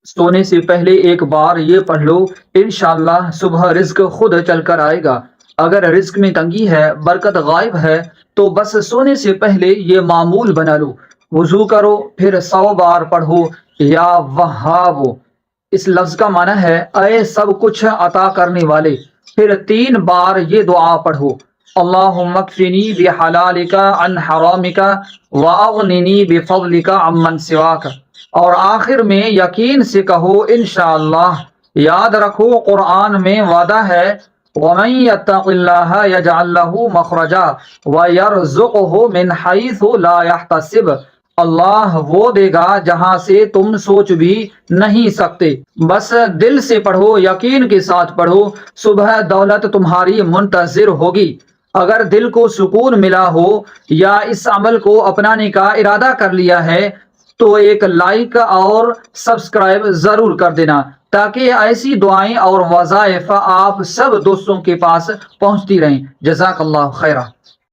سونے سے پہلے ایک بار یہ پڑھ لو، انشاءاللہ صبح رزق خود چل کر آئے گا۔ اگر رزق میں تنگی ہے، برکت غائب ہے، تو بس سونے سے پہلے یہ معمول بنا لو۔ وضو کرو، پھر 100 بار پڑھو یا وہاب۔ اس لفظ کا معنی ہے اے سب کچھ عطا کرنے والے۔ پھر 3 بار یہ دعا پڑھو، اللہم اکفنی بحلالک عن حرامک واغننی بفضلک عمن سواک۔ اور آخر میں یقین سے کہو انشاءاللہ۔ یاد رکھو قرآن میں وعدہ ہے وَمَن يَتَّقِ اللَّهَ يَجْعَل لَّهُ مَخْرَجًا وَيَرْزُقْهُ مِنْ حَيْثُ لَا يَحْتَسِبُ۔ اللہ وہ دے گا جہاں سے تم سوچ بھی نہیں سکتے۔ بس دل سے پڑھو، یقین کے ساتھ پڑھو، صبح دولت تمہاری منتظر ہوگی۔ اگر دل کو سکون ملا ہو یا اس عمل کو اپنانے کا ارادہ کر لیا ہے تو ایک لائک اور سبسکرائب ضرور کر دینا، تاکہ ایسی دعائیں اور وظائف آپ سب دوستوں کے پاس پہنچتی رہیں۔ جزاک اللہ خیرہ۔